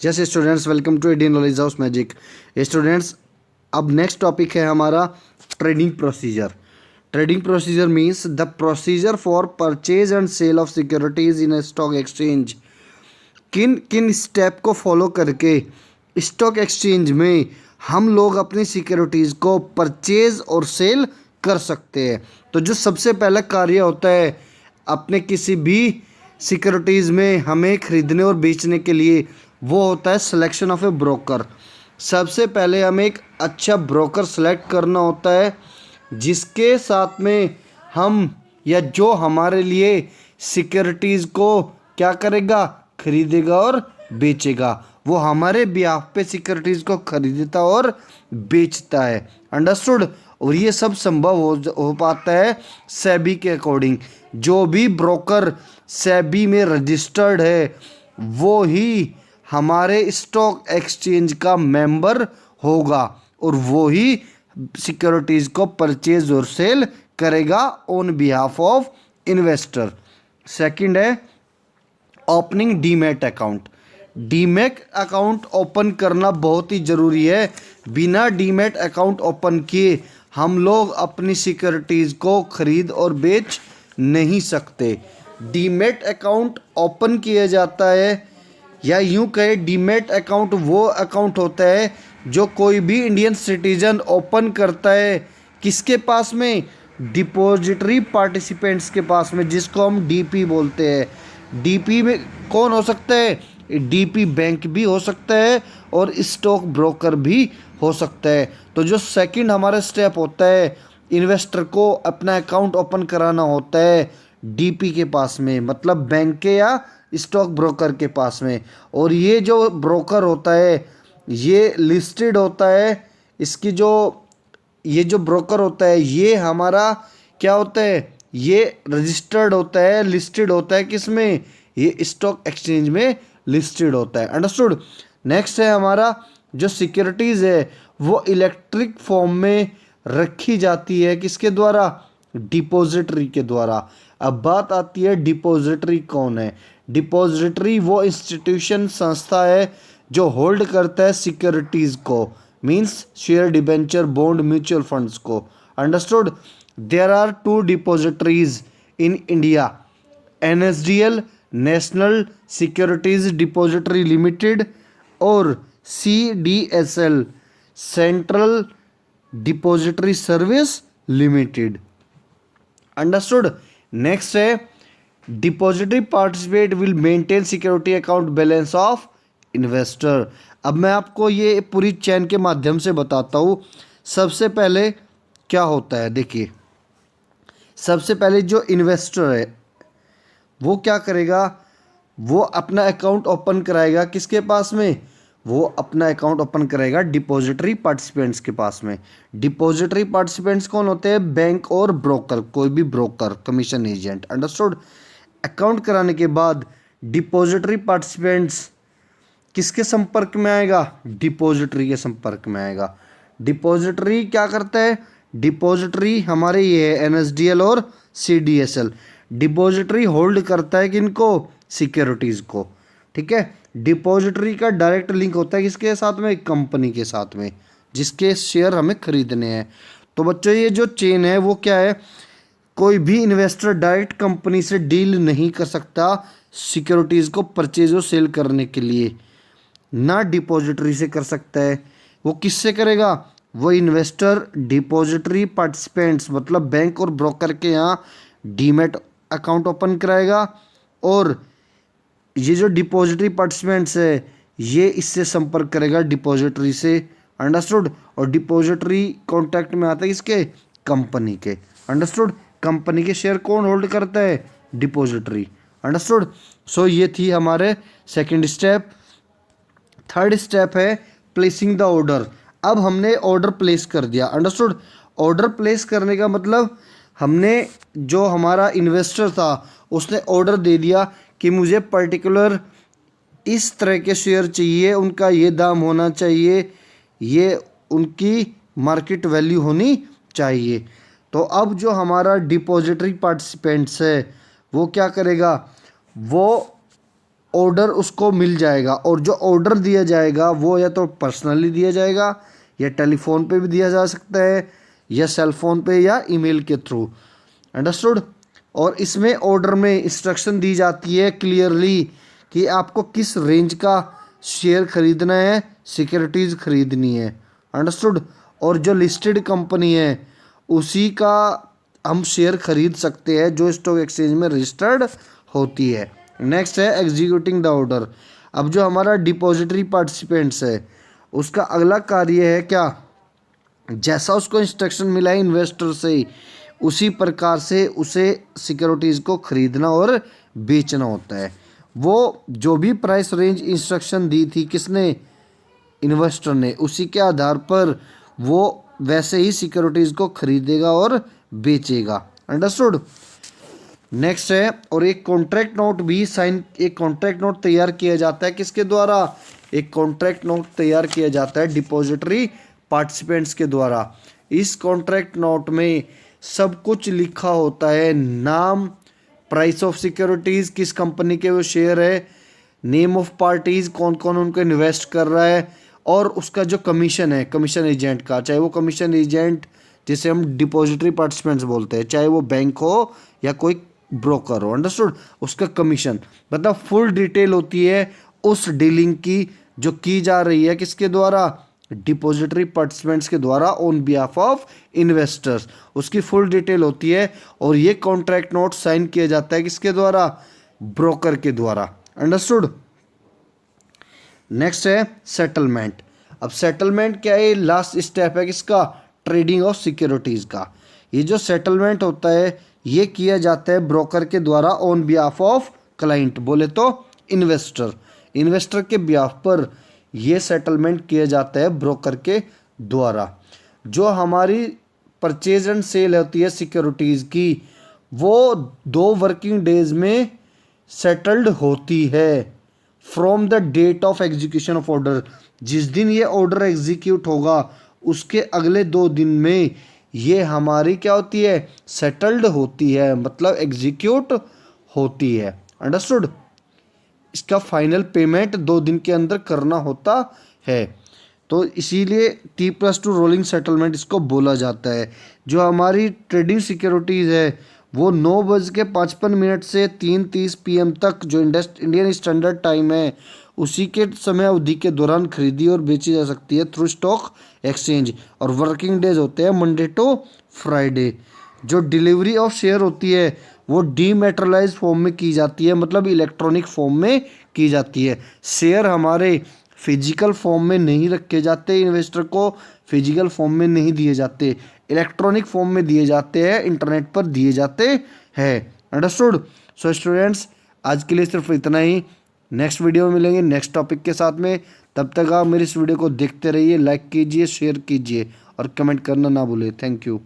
जैसे students, welcome to Indian knowledge house magic. Students, अब next topic है हमारा trading procedure. Trading procedure means the procedure for purchase and sale of securities in a stock exchange. किन किन step को follow करके stock exchange में हम लोग अपनी सिक्योरिटीज़ को परचेज और सेल कर सकते हैं। तो जो सबसे पहला कार्य होता है अपने किसी भी सिक्योरिटीज़ में हमें ख़रीदने और बेचने के लिए, वो होता है सिलेक्शन ऑफ ए ब्रोकर। सबसे पहले हमें एक अच्छा ब्रोकर सेलेक्ट करना होता है जिसके साथ में हम या जो हमारे लिए सिक्योरिटीज़ को क्या करेगा, खरीदेगा और बेचेगा। वो हमारे बिहाफ पे सिक्योरिटीज़ को खरीदता और बेचता है। अंडरस्टूड। और ये सब संभव हो पाता है सेबी के अकॉर्डिंग। जो भी ब्रोकर सेबी में रजिस्टर्ड है वो ही हमारे स्टॉक एक्सचेंज का मेंबर होगा और वो ही सिक्योरिटीज़ को परचेज और सेल करेगा on behalf of investor. Second है opening demat account. Demat account open करना बहुत ही ज़रूरी है। बिना डीमैट अकाउंट ओपन किए हम लोग अपनी सिक्योरिटीज़ को खरीद और बेच नहीं सकते। डीमैट अकाउंट ओपन किया जाता है, या यूं कहे डीमैट अकाउंट वो अकाउंट होता है जो कोई भी इंडियन सिटीजन ओपन करता है। किसके पास में? डिपॉजिटरी पार्टिसिपेंट्स के पास में, जिसको हम डीपी बोलते हैं। डीपी में कौन हो सकता है? डीपी बैंक भी हो सकता है और स्टॉक ब्रोकर भी हो सकता है। तो जो सेकंड हमारा स्टेप होता है, इन्वेस्टर को अपना अकाउंट ओपन कराना होता है डीपी के पास में, मतलब बैंक के या स्टॉक ब्रोकर के पास में। और ये जो ब्रोकर होता है ये लिस्टेड होता है। इसकी ये जो ब्रोकर होता है ये हमारा क्या होता है, ये रजिस्टर्ड होता है, लिस्टेड होता है किसमें? ये स्टॉक एक्सचेंज में लिस्टेड होता है। अंडरस्टूड। नेक्स्ट है हमारा जो सिक्योरिटीज़ है वो इलेक्ट्रिक फॉर्म में रखी जाती है। किसके द्वारा? डिपॉजिटरी के द्वारा। अब बात आती है डिपॉजिटरी कौन है। डिपॉजिटरी वो इंस्टीट्यूशन संस्था है जो होल्ड करता है सिक्योरिटीज़ को, means share, debenture, bond, mutual funds को। Understood. There are two depositories in India, NSDL national securities depository limited और CDSL central depository service limited. Understood. Next है depository participate will maintain security account balance of investor. अब मैं आपको ये पूरी चैन के माध्यम से बताता हूँ। सबसे पहले क्या होता है, देखिए, सबसे पहले जो इन्वेस्टर है वो क्या करेगा, वो अपना अकाउंट ओपन कराएगा किसके पास में? वो अपना अकाउंट ओपन कराएगा डिपॉजिटरी पार्टिसिपेंट्स के पास में। डिपॉजिटरी पार्टिसिपेंट्स कौन होते हैं? बैंक और ब्रोकर, कोई भी broker, commission agent. Understood. Account कराने के बाद डिपॉजिटरी पार्टिसिपेंट्स किसके संपर्क में आएगा? डिपॉजिटरी के संपर्क में आएगा। डिपॉजिटरी क्या करता है? डिपॉजिटरी हमारे ये है NSDL और CDSL। डिपॉजिटरी होल्ड करता है किनको? सिक्योरिटीज़ को। ठीक है। डिपॉजिटरी का डायरेक्ट लिंक होता है किसके साथ में? कंपनी के साथ में, जिसके शेयर हमें खरीदने हैं। तो बच्चों ये जो चेन है वो क्या है, कोई भी इन्वेस्टर डायरेक्ट कंपनी से डील नहीं कर सकता सिक्योरिटीज़ को परचेज और सेल करने के लिए, ना डिपॉजिटरी से कर सकता है। वो किससे करेगा? वो इन्वेस्टर डिपॉजिटरी पार्टिसिपेंट्स मतलब बैंक और ब्रोकर के यहाँ डीमैट अकाउंट ओपन कराएगा और ये जो डिपॉजिटरी पार्टिसिपेंट्स है ये इससे संपर्क करेगा डिपॉजिटरी से। अंडरस्टूड। और डिपॉजिटरी कॉन्टैक्ट में आता है किसके? कंपनी के। अंडरस्टूड। कंपनी के शेयर कौन होल्ड करता है? डिपॉजिटरी। अंडरस्टूड। सो ये थी हमारे सेकंड स्टेप। थर्ड स्टेप है प्लेसिंग द ऑर्डर। अब हमने ऑर्डर प्लेस कर दिया। अंडरस्टूड। ऑर्डर प्लेस करने का मतलब हमने, जो हमारा इन्वेस्टर था उसने ऑर्डर दे दिया कि मुझे पर्टिकुलर इस तरह के शेयर चाहिए, उनका ये दाम होना चाहिए, ये उनकी मार्केट वैल्यू होनी चाहिए। तो अब जो हमारा डिपॉजिटरी पार्टिसिपेंट्स है वो क्या करेगा, वो ऑर्डर उसको मिल जाएगा, और जो ऑर्डर दिया जाएगा वो या तो पर्सनली दिया जाएगा, या टेलीफोन पे भी दिया जा सकता है, या सेल फोन पे, या ईमेल के थ्रू। अंडरस्टूड। और इसमें ऑर्डर में इंस्ट्रक्शन दी जाती है क्लियरली कि आपको किस रेंज का शेयर खरीदना है, सिक्योरिटीज़ खरीदनी है। अंडरस्टूड। और जो लिस्टेड कंपनी है उसी का हम शेयर खरीद सकते हैं जो स्टॉक एक्सचेंज में रजिस्टर्ड होती है। नेक्स्ट है एग्जीक्यूटिंग द ऑर्डर। अब जो हमारा डिपॉजिटरी पार्टिसिपेंट्स है उसका अगला कार्य है क्या, जैसा उसको इंस्ट्रक्शन मिला है इन्वेस्टर से, उसी प्रकार से उसे सिक्योरिटीज़ को खरीदना और बेचना होता है। वो जो भी प्राइस रेंज इंस्ट्रक्शन दी थी किसने, इन्वेस्टर ने, उसी के आधार पर वो वैसे ही सिक्योरिटीज़ को खरीदेगा और बेचेगा। अंडरस्टूड। नेक्स्ट है, और एक कॉन्ट्रैक्ट नोट भी साइन, एक कॉन्ट्रैक्ट नोट तैयार किया जाता है किसके द्वारा, एक कॉन्ट्रैक्ट नोट तैयार किया जाता है डिपॉजिटरी पार्टिसिपेंट्स के द्वारा। इस कॉन्ट्रैक्ट नोट में सब कुछ लिखा होता है, नाम, प्राइस ऑफ सिक्योरिटीज़, किस कंपनी के वो शेयर है, नेम ऑफ पार्टीज़, कौन कौन उनको इन्वेस्ट कर रहा है, और उसका जो कमीशन है कमीशन एजेंट का, चाहे वो कमीशन एजेंट जिसे हम डिपॉजिटरी पार्टिसिपेंट्स बोलते हैं, चाहे वो बैंक हो या कोई ब्रोकर हो। अंडरस्टूड। उसका कमीशन मतलब फुल डिटेल होती है उस डीलिंग की जो की जा रही है किसके द्वारा, डिपॉजिटरी पार्टिसिपेंट्स के द्वारा ऑन बिहाफ ऑफ इन्वेस्टर्स, उसकी फुल डिटेल होती है। और ये कॉन्ट्रैक्ट नोट साइन किया जाता है किसके द्वारा, ब्रोकर के द्वारा। अंडरस्टूड। नेक्स्ट है सेटलमेंट। अब सेटलमेंट क्या है, लास्ट स्टेप है किसका, ट्रेडिंग ऑफ सिक्योरिटीज़ का। ये जो सेटलमेंट होता है ये किया जाता है ब्रोकर के द्वारा ऑन बिहाफ ऑफ क्लाइंट, बोले तो इन्वेस्टर, इन्वेस्टर के बिहाफ पर ये सेटलमेंट किया जाता है ब्रोकर के द्वारा। जो हमारी परचेज एंड सेल होती है सिक्योरिटीज़ की वो 2 वर्किंग डेज में सेटल्ड होती है from the date of execution of order. जिस दिन ये ऑर्डर एग्जीक्यूट होगा उसके अगले 2 दिन में ये हमारी क्या होती है, सेटल्ड होती है, मतलब एग्जीक्यूट होती है। अंडरस्टूड। इसका फाइनल पेमेंट 2 दिन के अंदर करना होता है, तो इसीलिए T+2 रोलिंग सेटलमेंट इसको बोला जाता है। जो हमारी ट्रेडिंग सिक्योरिटीज़ है वो 9:55 से 3:30 PM तक जो इंडियन स्टैंडर्ड टाइम है उसी के समय अवधि के दौरान खरीदी और बेची जा सकती है थ्रू स्टॉक एक्सचेंज। और वर्किंग डेज होते हैं मंडे टू फ्राइडे। जो डिलीवरी ऑफ शेयर होती है वो डीमेटेरियलाइज फॉर्म में की जाती है, मतलब इलेक्ट्रॉनिक फॉर्म में की जाती है। शेयर हमारे फिजिकल फॉर्म में नहीं रखे जाते, इन्वेस्टर को फिजिकल फॉर्म में नहीं दिए जाते, इलेक्ट्रॉनिक फॉर्म में दिए जाते हैं, इंटरनेट पर दिए जाते हैं। अंडरस्टूड। सो स्टूडेंट्स आज के लिए सिर्फ इतना ही। नेक्स्ट वीडियो में मिलेंगे नेक्स्ट टॉपिक के साथ में। तब तक आप मेरी इस वीडियो को देखते रहिए, लाइक कीजिए, शेयर कीजिए और कमेंट करना ना भूलिए। Thank you.